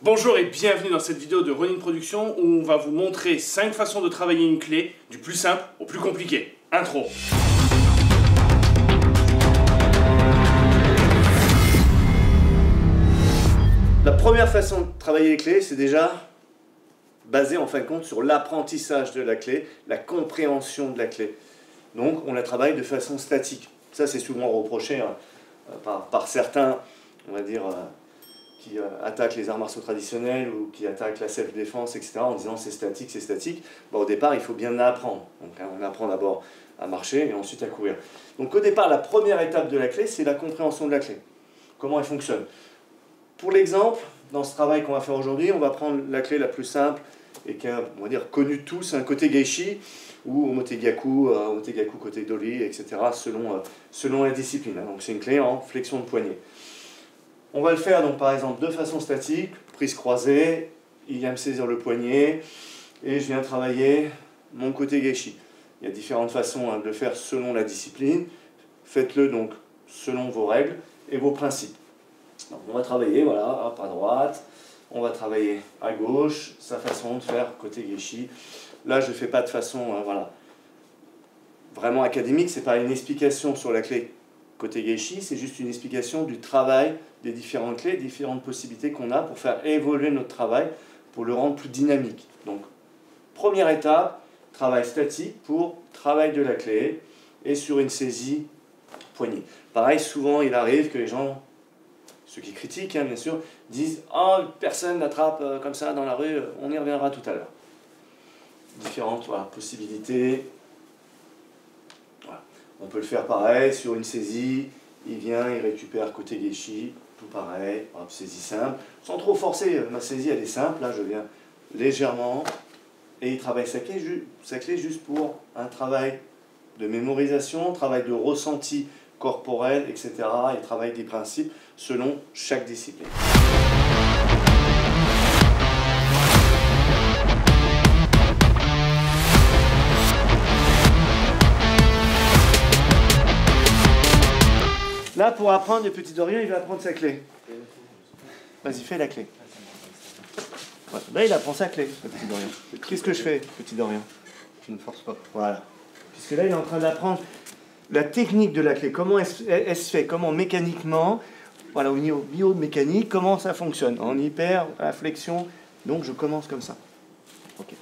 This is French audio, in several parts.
Bonjour et bienvenue dans cette vidéo de Ronin Production où on va vous montrer 5 façons de travailler une clé, du plus simple au plus compliqué. Intro. La première façon de travailler les clés, c'est déjà basé en fin de compte sur l'apprentissage de la clé, la compréhension de la clé. Donc on la travaille de façon statique. Ça c'est souvent reproché par certains, on va dire, qui attaquent les arts martiaux traditionnels ou qui attaquent la self-défense, etc. en disant c'est statique, c'est statique. Bon, au départ, il faut bien apprendre. Donc on apprend d'abord à marcher et ensuite à courir. Donc au départ, la première étape de la clé, c'est la compréhension de la clé. Comment elle fonctionne. Pour l'exemple, dans ce travail qu'on va faire aujourd'hui, on va prendre la clé la plus simple et qui est, on va dire, connue de tous, un côté Geishi ou Omotegaku côté Dolly, etc. selon la discipline. Donc c'est une clé en flexion de poignet. On va le faire donc par exemple de façon statique, prise croisée, il vient me saisir le poignet et je viens travailler mon côté Geishi. Il y a différentes façons de le faire selon la discipline. Faites-le donc selon vos règles et vos principes. Donc on va travailler, voilà, hop, à droite, on va travailler à gauche, sa façon de faire côté Geishi. Là, je ne fais pas de façon voilà, vraiment académique, ce n'est pas une explication sur la clé côté Geishi, c'est juste une explication du travail des différentes clés, différentes possibilités qu'on a pour faire évoluer notre travail, pour le rendre plus dynamique. Donc, première étape, travail statique pour travail de la clé et sur une saisie poignée. Pareil, souvent il arrive que les gens, ceux qui critiquent bien sûr, disent « Oh, personne n'attrape comme ça dans la rue, on y reviendra tout à l'heure. » Différentes possibilités. Voilà. On peut le faire pareil, sur une saisie, il vient, il récupère côté Geishi, tout pareil, hop, saisie simple, sans trop forcer, ma saisie elle est simple, là je viens légèrement, et il travaille sa clé juste pour un travail de mémorisation, travail de ressenti corporel, etc. Il travaille des principes selon chaque discipline. Là, pour apprendre, le petit Dorian, il va apprendre sa clé. Vas-y, fais la clé. Voilà. Là, il apprend sa clé, le petit Dorian. Qu'est-ce que je fais, petit Dorian? Tu ne forces pas. Voilà. Puisque là, il est en train d'apprendre la technique de la clé. Comment elle se fait, comment mécaniquement, voilà, au niveau biomécanique, comment ça fonctionne. En hyper, à la flexion. Donc, je commence comme ça. Okay.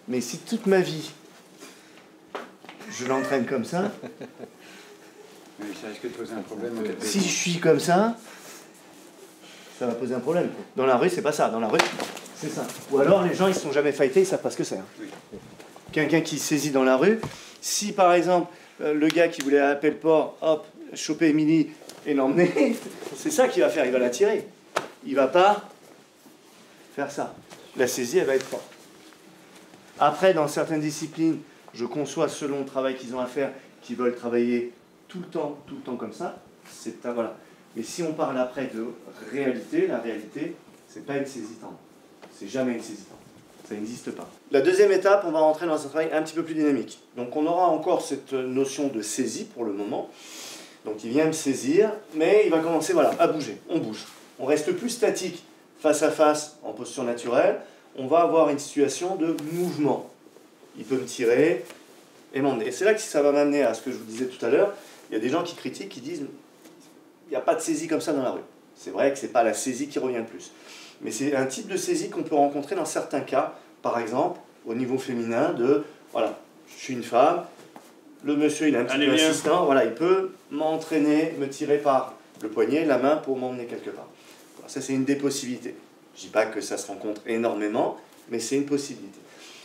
Mais si toute ma vie, je l'entraîne comme ça... Mais ça risque de poser un problème. Si je suis comme ça va poser un problème. Dans la rue, c'est pas ça. Dans la rue, c'est ça. Ou alors, les gens, ils ne sont jamais fightés, ils savent pas ce que c'est. Hein. Oui. Quelqu'un qui saisit dans la rue, si par exemple, le gars qui voulait appeler le port, hop, choper Émilie et l'emmener, c'est ça qu'il va faire, il va la tirer. Il va pas faire ça. La saisie, elle va être forte. Après, dans certaines disciplines, je conçois selon le travail qu'ils ont à faire, qu'ils veulent travailler tout le temps comme ça, c'est voilà. Mais si on parle après de réalité, la réalité, c'est pas une saisie tendre. C'est jamais une saisie tendre. Ça n'existe pas. La deuxième étape, on va rentrer dans un travail un petit peu plus dynamique. Donc on aura encore cette notion de saisie pour le moment. Donc il vient me saisir, mais il va commencer voilà, à bouger. On bouge. On reste plus statique face à face en posture naturelle. On va avoir une situation de mouvement. Il peut me tirer et m'emmener. Et c'est là que ça va m'amener à ce que je vous disais tout à l'heure. Il y a des gens qui critiquent, qui disent il n'y a pas de saisie comme ça dans la rue. C'est vrai que ce n'est pas la saisie qui revient le plus. Mais c'est un type de saisie qu'on peut rencontrer dans certains cas. Par exemple, au niveau féminin, voilà, je suis une femme, le monsieur il a un petit peu assistant, voilà, il peut m'entraîner, me tirer par le poignet, la main pour m'emmener quelque part. Voilà, ça c'est une des possibilités. Je ne dis pas que ça se rencontre énormément, mais c'est une possibilité.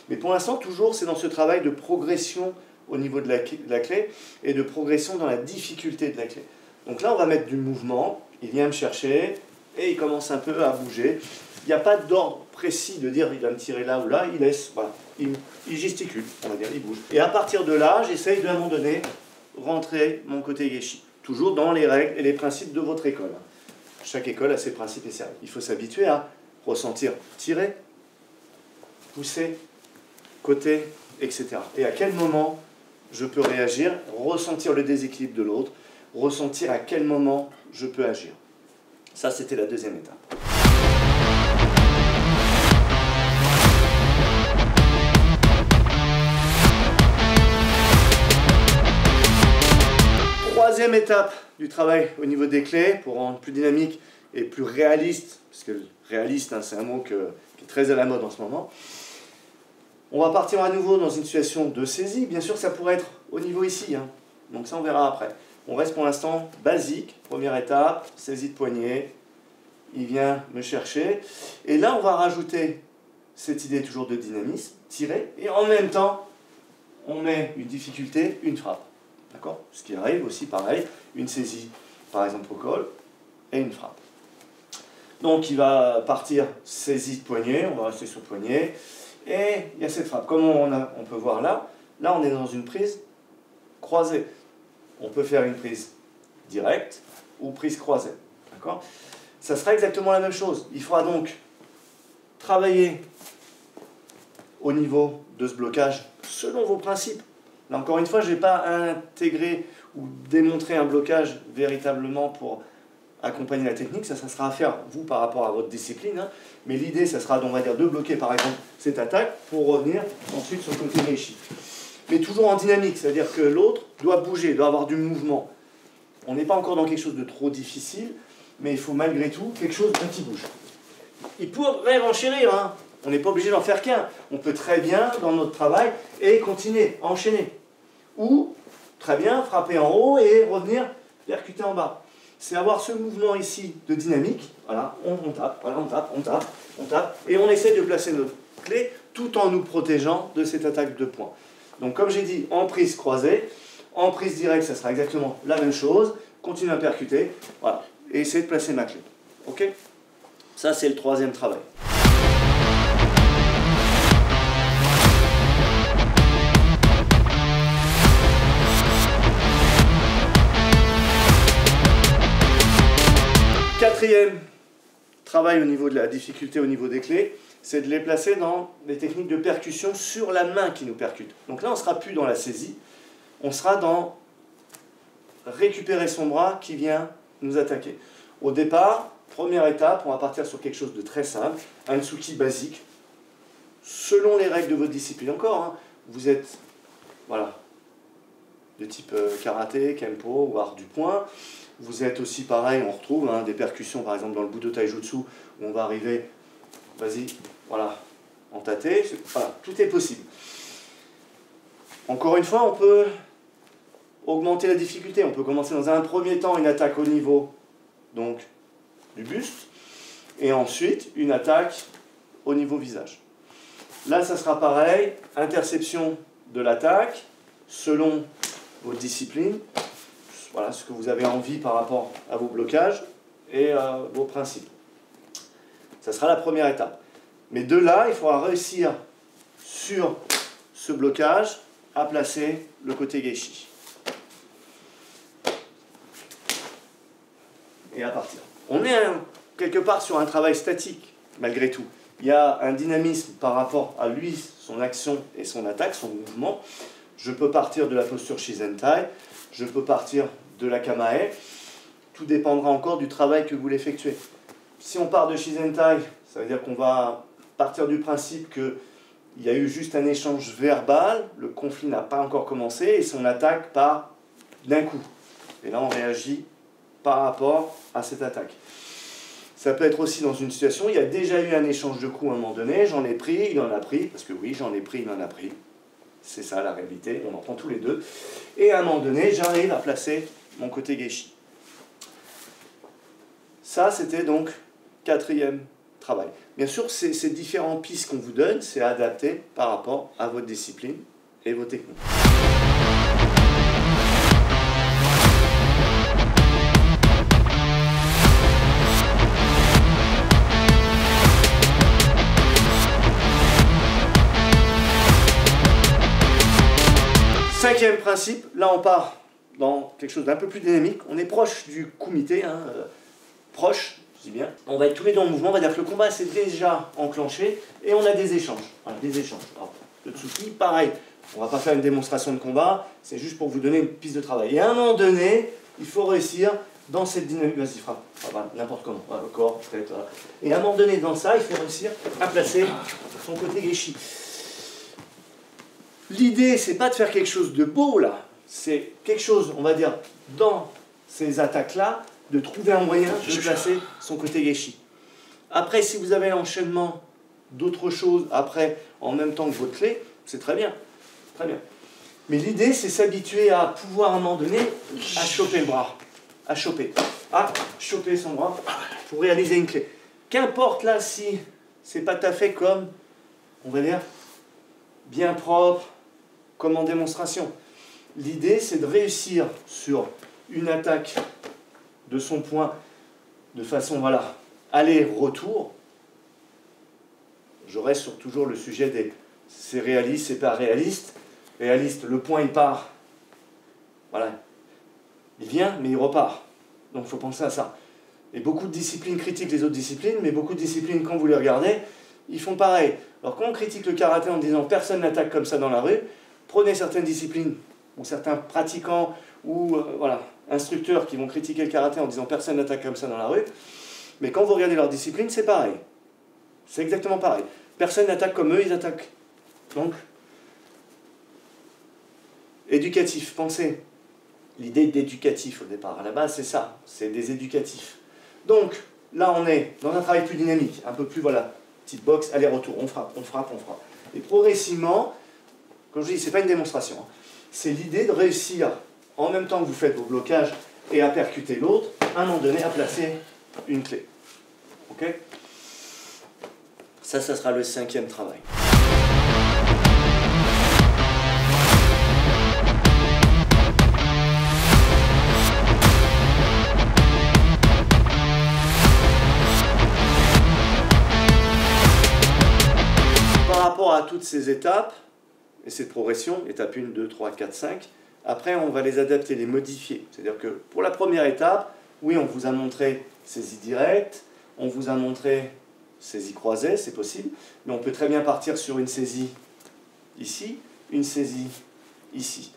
Mais pour l'instant, toujours, c'est dans ce travail de progression au niveau de la clé et de progression dans la difficulté de la clé. Donc là, on va mettre du mouvement, il vient me chercher et il commence un peu à bouger. Il n'y a pas d'ordre précis de dire il va me tirer là ou là, il laisse, voilà, il gesticule, on va dire, il bouge. Et à partir de là, j'essaye de, à un moment donné, rentrer mon côté Geishi. Toujours dans les règles et les principes de votre école. Chaque école a ses principes et ses règles. Il faut s'habituer à ressentir tirer, pousser, côté, etc. Et à quel moment je peux réagir, ressentir le déséquilibre de l'autre, ressentir à quel moment je peux agir. Ça, c'était la deuxième étape. Deuxième étape du travail au niveau des clés, pour rendre plus dynamique et plus réaliste, parce que réaliste, hein, c'est un mot qui est très à la mode en ce moment. On va partir à nouveau dans une situation de saisie. Bien sûr, ça pourrait être au niveau ici, hein. Donc ça, on verra après. On reste pour l'instant basique. Première étape, saisie de poignet. Il vient me chercher. Et là, on va rajouter cette idée toujours de dynamisme, tirer. Et en même temps, on met une difficulté, une frappe. D'accord? Ce qui arrive aussi, pareil, une saisie, par exemple au col, et une frappe. Donc, il va partir saisie de poignet. On va rester sur le poignet. Et il y a cette frappe. Comme on peut voir là, on est dans une prise croisée. On peut faire une prise directe ou prise croisée. D'accord? Ça sera exactement la même chose. Il faudra donc travailler au niveau de ce blocage selon vos principes. Là, encore une fois, je ne vais pas intégrer ou démontrer un blocage véritablement pour accompagner la technique. Ça sera à faire, vous, par rapport à votre discipline. Hein. Mais l'idée, ça sera, on va dire, de bloquer, par exemple, cette attaque pour revenir ensuite sur le côté Reishi. Mais toujours en dynamique, c'est-à-dire que l'autre doit bouger, doit avoir du mouvement. On n'est pas encore dans quelque chose de trop difficile, mais il faut malgré tout quelque chose qui bouge. Il pourrait renchérir, hein. On n'est pas obligé d'en faire qu'un. On peut très bien, dans notre travail, et continuer, enchaîner. Ou, très bien, frapper en haut et revenir percuter en bas. C'est avoir ce mouvement ici de dynamique. Voilà, on tape, voilà, on tape, on tape, et on essaie de placer notre clé tout en nous protégeant de cette attaque de poing. Donc comme j'ai dit, en prise croisée, en prise directe, ça sera exactement la même chose. Continue à percuter, voilà, et essayer de placer ma clé. Ok? Ça, c'est le troisième travail. Quatrième travail au niveau de la difficulté au niveau des clés, c'est de les placer dans des techniques de percussion sur la main qui nous percute. Donc là, on ne sera plus dans la saisie, on sera dans récupérer son bras qui vient nous attaquer. Au départ, première étape, on va partir sur quelque chose de très simple, un tsuki basique, selon les règles de votre discipline. Encore, hein, vous êtes voilà, de type karaté, kempo ou art du poing. Vous êtes aussi pareil, on retrouve hein, des percussions, par exemple dans le Budo Taijutsu, où on va arriver, vas-y, voilà, en tate, voilà, tout est possible. Encore une fois, on peut augmenter la difficulté. On peut commencer dans un premier temps une attaque au niveau donc, du buste, et ensuite une attaque au niveau visage. Là, ça sera pareil, interception de l'attaque, selon votre discipline. Voilà ce que vous avez envie par rapport à vos blocages et vos principes. Ça sera la première étape. Mais de là, il faudra réussir sur ce blocage à placer le côté Geishi. Et à partir. On est quelque part sur un travail statique, malgré tout. Il y a un dynamisme par rapport à lui, son action et son attaque, son mouvement. Je peux partir de la posture Shizentai, je peux partir de la Kamae. Tout dépendra encore du travail que vous voulez effectuer. Si on part de Shizentai, ça veut dire qu'on va partir du principe qu'il y a eu juste un échange verbal, le conflit n'a pas encore commencé et son attaque part d'un coup. Et là, on réagit par rapport à cette attaque. Ça peut être aussi dans une situation, il y a déjà eu un échange de coups à un moment donné, j'en ai pris, il en a pris, parce que oui, j'en ai pris, il en a pris. C'est ça la réalité, on en prend tous les deux. Et à un moment donné, j'arrive à placer mon côté Geishi. Ça, c'était donc quatrième travail. Bien sûr, ces différentes pistes qu'on vous donne, c'est adapté par rapport à votre discipline et vos techniques. Cinquième principe, là on part dans quelque chose d'un peu plus dynamique, on est proche du kumite, hein, proche, je dis bien. On va être tous les deux en mouvement, on va dire que le combat s'est déjà enclenché et on a des échanges. Voilà, des échanges. Alors, le Tsuki, pareil, on va pas faire une démonstration de combat, c'est juste pour vous donner une piste de travail. Et à un moment donné, il faut réussir dans cette dynamique, vas-y frappe, voilà, n'importe comment, voilà, le corps, tête, voilà. Et à un moment donné, dans ça, il faut réussir à placer son côté Geishi. L'idée, c'est pas de faire quelque chose de beau, là. C'est quelque chose, on va dire, dans ces attaques-là, de trouver un moyen de placer son côté gâchis. Après, si vous avez l'enchaînement d'autres choses, après, en même temps que votre clé, c'est très bien. Très bien. Mais l'idée, c'est s'habituer à pouvoir, à un moment donné, à choper le bras. À choper son bras pour réaliser une clé. Qu'importe là si c'est pas tout à fait comme, on va dire, bien propre, comme en démonstration. L'idée, c'est de réussir sur une attaque de son point de façon, voilà, aller-retour. Je reste sur toujours le sujet des c'est réaliste, c'est pas réaliste. Réaliste, le point il part, voilà, il vient mais il repart. Donc il faut penser à ça. Et beaucoup de disciplines critiquent les autres disciplines, mais beaucoup de disciplines, quand vous les regardez, ils font pareil. Alors quand on critique le karaté en disant personne n'attaque comme ça dans la rue, prenez certaines disciplines, ou certains pratiquants, ou voilà, instructeurs qui vont critiquer le karaté en disant personne n'attaque comme ça dans la rue, mais quand vous regardez leur discipline, c'est pareil. C'est exactement pareil. Personne n'attaque comme eux, ils attaquent. Donc, éducatif, pensez. L'idée d'éducatif au départ, à la base, c'est ça, c'est des éducatifs. Donc, là, on est dans un travail plus dynamique, un peu plus, voilà, petite boxe, aller-retour, on frappe, on frappe, on frappe. Et progressivement, comme je dis, c'est pas une démonstration, hein, c'est l'idée de réussir, en même temps que vous faites vos blocages et à percuter l'autre, à un moment donné, à placer une clé. Ok ? Ça sera le 5e travail. Par rapport à toutes ces étapes, et cette progression, étape 1, 2, 3, 4, 5, après on va les adapter, les modifier. C'est-à-dire que pour la première étape, oui, on vous a montré saisie directe, on vous a montré saisie croisée, c'est possible, mais on peut très bien partir sur une saisie ici, une saisie ici.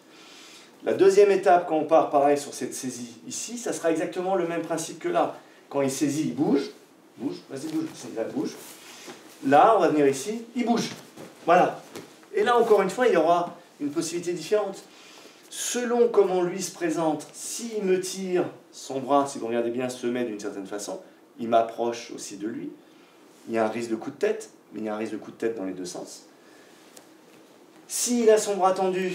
La deuxième étape, quand on part pareil sur cette saisie ici, ça sera exactement le même principe que là. Quand il saisit, il bouge, vas-y bouge, là, bouge. Là, on va venir ici, il bouge. Voilà. Et là, encore une fois, il y aura une possibilité différente. Selon comment lui se présente, s'il me tire son bras, si vous regardez bien, se met d'une certaine façon, il m'approche aussi de lui. Il y a un risque de coup de tête, mais il y a un risque de coup de tête dans les deux sens. S'il a son bras tendu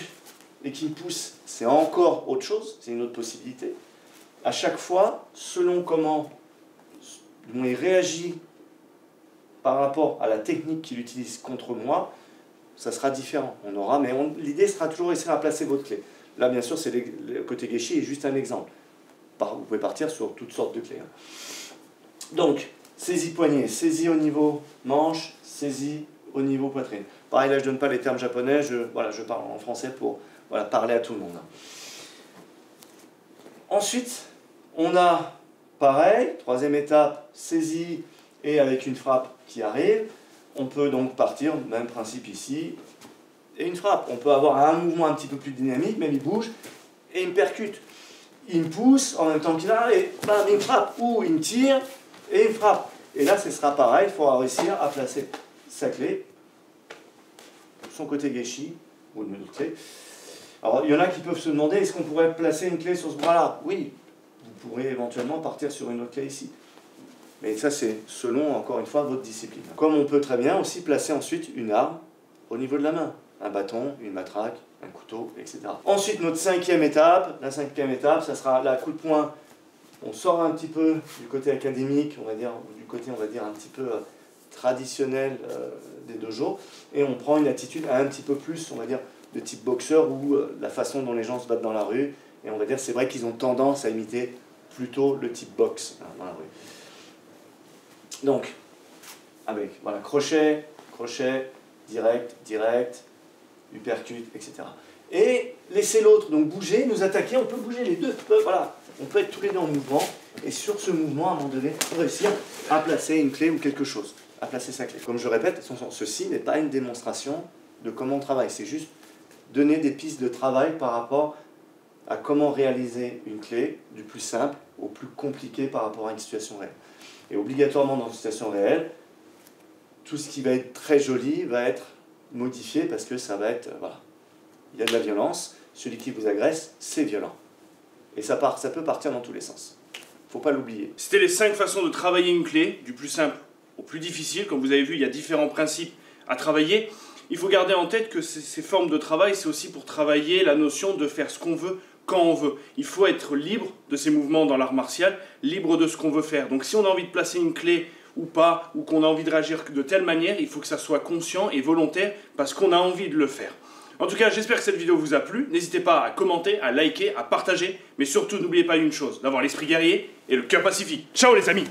et qu'il pousse, c'est encore autre chose, c'est une autre possibilité. À chaque fois, selon comment il réagit par rapport à la technique qu'il utilise contre moi, ça sera différent. On aura, mais l'idée sera toujours essayer à placer votre clé. Là, bien sûr, c'est le côté gâchis est juste un exemple. Vous pouvez partir sur toutes sortes de clés. Donc, saisie poignet, saisie au niveau manche, saisie au niveau poitrine. Pareil, là, je ne donne pas les termes japonais, je parle en français pour parler à tout le monde. Ensuite, on a, pareil, troisième étape, saisie et avec une frappe qui arrive. On peut donc partir, même principe ici, et une frappe. On peut avoir un mouvement un petit peu plus dynamique, même il bouge, et il me percute. Il me pousse en même temps qu'il arrive, et bam, il me frappe. Ou il me tire, et il me frappe. Et là, ce sera pareil, il faudra réussir à placer sa clé, son côté gâchis, ou une autre clé. Alors, il y en a qui peuvent se demander, est-ce qu'on pourrait placer une clé sur ce bras-là? Oui, vous pourrez éventuellement partir sur une autre clé ici. Mais ça, c'est selon, encore une fois, votre discipline. Comme on peut très bien aussi placer ensuite une arme au niveau de la main. Un bâton, une matraque, un couteau, etc. Ensuite, notre 5e étape, la 5e étape, ça sera la coup de poing. On sort un petit peu du côté académique, on va dire, ou du côté, on va dire, un petit peu traditionnel des dojos, et on prend une attitude un petit peu plus, on va dire, de type boxeur, ou la façon dont les gens se battent dans la rue, et on va dire, c'est vrai qu'ils ont tendance à imiter plutôt le type boxe dans la rue. Donc, avec crochet, direct, uppercut, etc. Et laisser l'autre donc bouger, nous attaquer, on peut bouger les deux, on peut être tous les deux en mouvement, et sur ce mouvement, à un moment donné, réussir à placer une clé ou quelque chose, à placer sa clé. Comme je répète, ceci n'est pas une démonstration de comment on travaille, c'est juste donner des pistes de travail par rapport à comment réaliser une clé du plus simple au plus compliqué par rapport à une situation réelle. Et obligatoirement dans une situation réelle, tout ce qui va être très joli va être modifié parce que ça va être, il y a de la violence, celui qui vous agresse, c'est violent. Et ça peut partir dans tous les sens. Faut pas l'oublier. C'était les 5 façons de travailler une clé, du plus simple au plus difficile. Comme vous avez vu, il y a différents principes à travailler. Il faut garder en tête que ces formes de travail, c'est aussi pour travailler la notion de faire ce qu'on veut, quand on veut. Il faut être libre de ces mouvements dans l'art martial, libre de ce qu'on veut faire. Donc si on a envie de placer une clé ou pas, ou qu'on a envie de réagir de telle manière, il faut que ça soit conscient et volontaire parce qu'on a envie de le faire. En tout cas, j'espère que cette vidéo vous a plu. N'hésitez pas à commenter, à liker, à partager, mais surtout n'oubliez pas une chose, d'avoir l'esprit guerrier et le cœur pacifique. Ciao les amis!